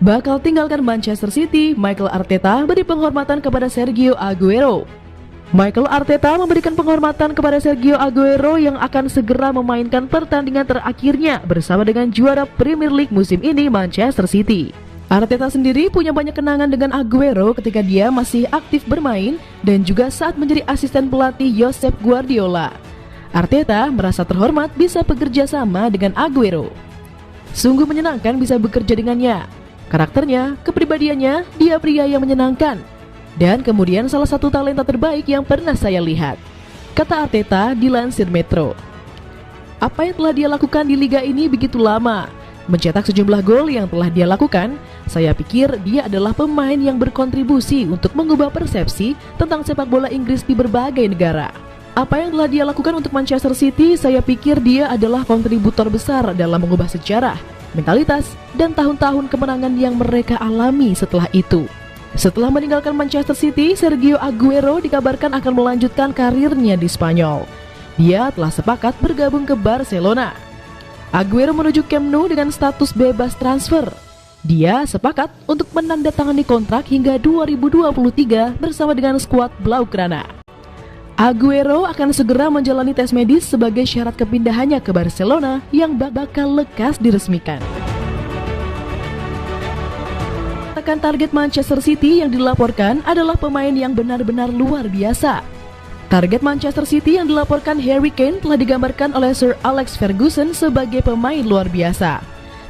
bakal tinggalkan Manchester City, Mikel Arteta beri penghormatan kepada Sergio Aguero. Mikel Arteta memberikan penghormatan kepada Sergio Aguero yang akan segera memainkan pertandingan terakhirnya bersama dengan juara Premier League musim ini, Manchester City. Arteta sendiri punya banyak kenangan dengan Aguero ketika dia masih aktif bermain dan juga saat menjadi asisten pelatih Josep Guardiola. Arteta merasa terhormat bisa bekerja sama dengan Aguero. Sungguh menyenangkan bisa bekerja dengannya. Karakternya, kepribadiannya, dia pria yang menyenangkan. Dan kemudian salah satu talenta terbaik yang pernah saya lihat, kata Arteta dilansir Metro. Apa yang telah dia lakukan di liga ini begitu lama, mencetak sejumlah gol yang telah dia lakukan, saya pikir dia adalah pemain yang berkontribusi untuk mengubah persepsi tentang sepak bola Inggris di berbagai negara. Apa yang telah dia lakukan untuk Manchester City, saya pikir dia adalah kontributor besar dalam mengubah sejarah, mentalitas, dan tahun-tahun kemenangan yang mereka alami setelah itu. Setelah meninggalkan Manchester City, Sergio Aguero dikabarkan akan melanjutkan karirnya di Spanyol. Dia telah sepakat bergabung ke Barcelona. Aguero menuju Camp Nou dengan status bebas transfer. Dia sepakat untuk menandatangani kontrak hingga 2023 bersama dengan skuad Blaugrana. Aguero akan segera menjalani tes medis sebagai syarat kepindahannya ke Barcelona yang bakal lekas diresmikan. Target Manchester City yang dilaporkan adalah pemain yang benar-benar luar biasa. Target Manchester City yang dilaporkan Harry Kane telah digambarkan oleh Sir Alex Ferguson sebagai pemain luar biasa.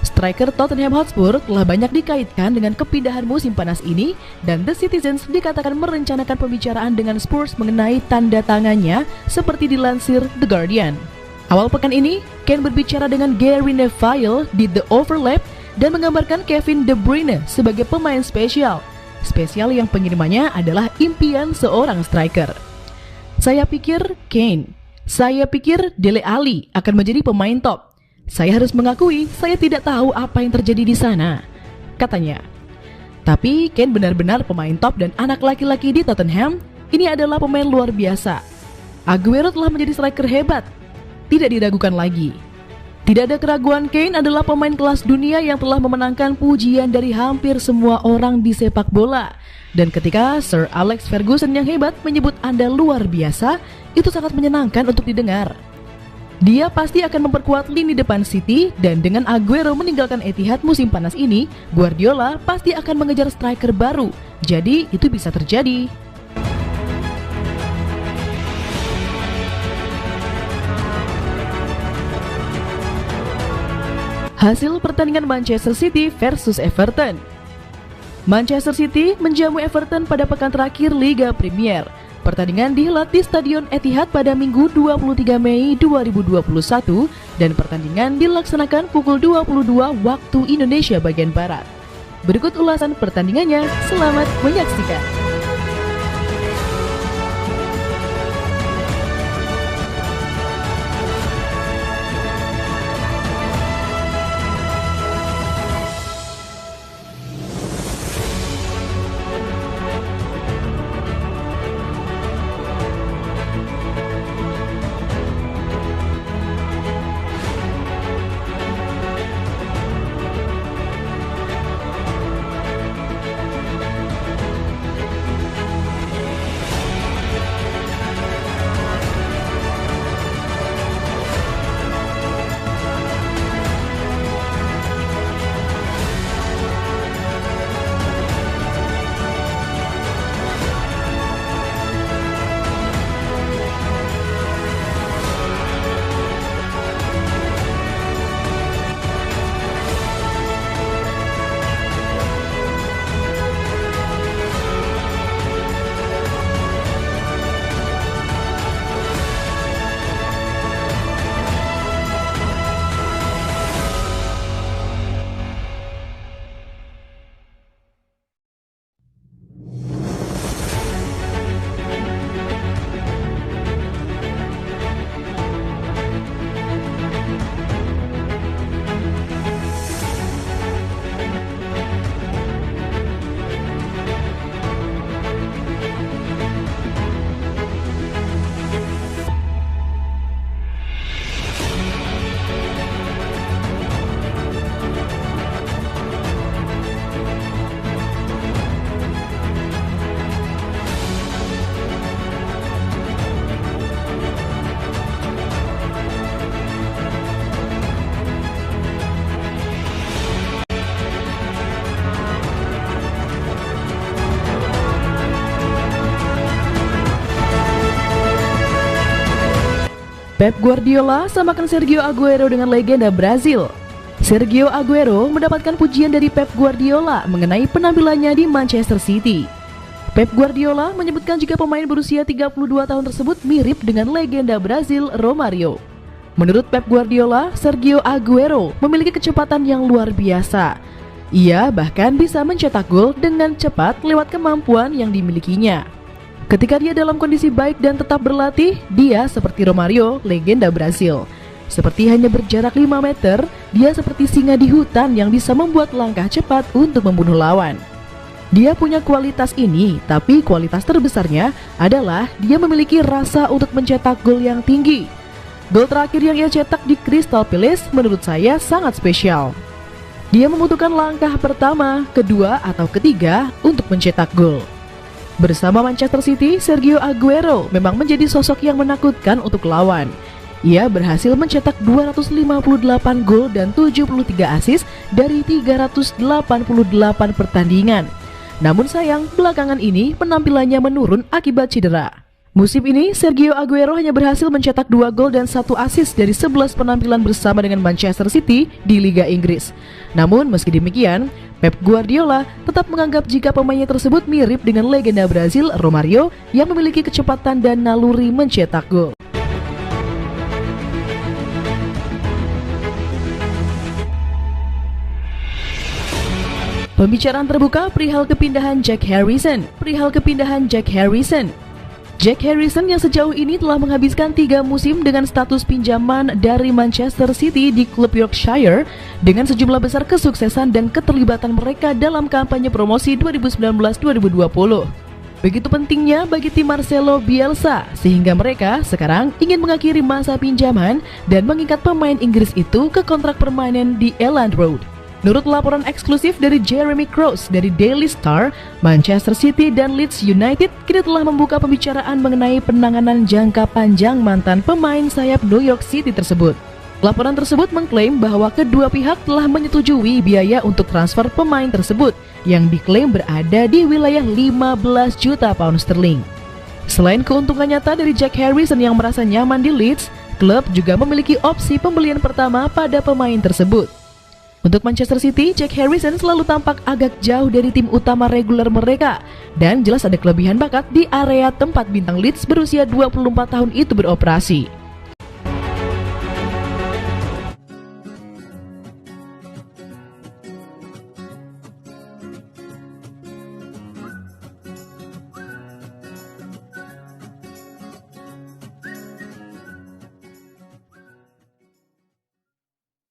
Striker Tottenham Hotspur telah banyak dikaitkan dengan kepindahan musim panas ini dan The Citizens dikatakan merencanakan pembicaraan dengan Spurs mengenai tanda tangannya seperti dilansir The Guardian. Awal pekan ini, Kane berbicara dengan Gary Neville di The Overlap dan menggambarkan Kevin De Bruyne sebagai pemain spesial yang pengirimannya adalah impian seorang striker. Saya pikir Kane, saya pikir Dele Alli akan menjadi pemain top. Saya harus mengakui saya tidak tahu apa yang terjadi di sana, katanya. Tapi Kane benar-benar pemain top dan anak laki-laki di Tottenham. Ini adalah pemain luar biasa. Aguero telah menjadi striker hebat, tidak diragukan lagi. Tidak ada keraguan, Kane adalah pemain kelas dunia yang telah memenangkan pujian dari hampir semua orang di sepak bola. Dan ketika Sir Alex Ferguson yang hebat menyebut Anda luar biasa, itu sangat menyenangkan untuk didengar. Dia pasti akan memperkuat lini depan City dan dengan Aguero meninggalkan Etihad musim panas ini, Guardiola pasti akan mengejar striker baru. Jadi itu bisa terjadi. Hasil pertandingan Manchester City versus Everton. Manchester City menjamu Everton pada pekan terakhir Liga Premier. Pertandingan dihelat di Stadion Etihad pada Minggu 23 Mei 2021 dan pertandingan dilaksanakan pukul 22 waktu Indonesia bagian Barat. Berikut ulasan pertandingannya, selamat menyaksikan. Pep Guardiola samakan Sergio Aguero dengan legenda Brazil. Sergio Aguero mendapatkan pujian dari Pep Guardiola mengenai penampilannya di Manchester City. Pep Guardiola menyebutkan jika pemain berusia 32 tahun tersebut mirip dengan legenda Brazil Romario. Menurut Pep Guardiola, Sergio Aguero memiliki kecepatan yang luar biasa. Ia bahkan bisa mencetak gol dengan cepat lewat kemampuan yang dimilikinya. Ketika dia dalam kondisi baik dan tetap berlatih, dia seperti Romario, legenda Brazil. Seperti hanya berjarak 5 meter, dia seperti singa di hutan yang bisa membuat langkah cepat untuk membunuh lawan. Dia punya kualitas ini, tapi kualitas terbesarnya adalah dia memiliki rasa untuk mencetak gol yang tinggi. Gol terakhir yang ia cetak di Crystal Palace menurut saya sangat spesial. Dia membutuhkan langkah pertama, kedua, atau ketiga untuk mencetak gol. Bersama Manchester City, Sergio Aguero memang menjadi sosok yang menakutkan untuk lawan. Ia berhasil mencetak 258 gol dan 73 assist dari 388 pertandingan. Namun sayang, belakangan ini penampilannya menurun akibat cedera. Musim ini, Sergio Aguero hanya berhasil mencetak 2 gol dan 1 assist dari 11 penampilan bersama dengan Manchester City di Liga Inggris. Namun meski demikian, Pep Guardiola tetap menganggap jika pemainnya tersebut mirip dengan legenda Brazil Romario yang memiliki kecepatan dan naluri mencetak gol. Pembicaraan terbuka perihal kepindahan Jack Harrison. Jack Harrison yang sejauh ini telah menghabiskan 3 musim dengan status pinjaman dari Manchester City di klub Yorkshire dengan sejumlah besar kesuksesan dan keterlibatan mereka dalam kampanye promosi 2019-2020. Begitu pentingnya bagi tim Marcelo Bielsa sehingga mereka sekarang ingin mengakhiri masa pinjaman dan mengikat pemain Inggris itu ke kontrak permanen di Elland Road. Menurut laporan eksklusif dari Jeremy Cross dari Daily Star, Manchester City dan Leeds United kini telah membuka pembicaraan mengenai penanganan jangka panjang mantan pemain sayap New York City tersebut. Laporan tersebut mengklaim bahwa kedua pihak telah menyetujui biaya untuk transfer pemain tersebut yang diklaim berada di wilayah 15 juta pound sterling. Selain keuntungan nyata dari Jack Harrison yang merasa nyaman di Leeds, klub juga memiliki opsi pembelian pertama pada pemain tersebut. Untuk Manchester City, Jack Harrison selalu tampak agak jauh dari tim utama reguler mereka dan jelas ada kelebihan bakat di area tempat bintang Leeds berusia 24 tahun itu beroperasi.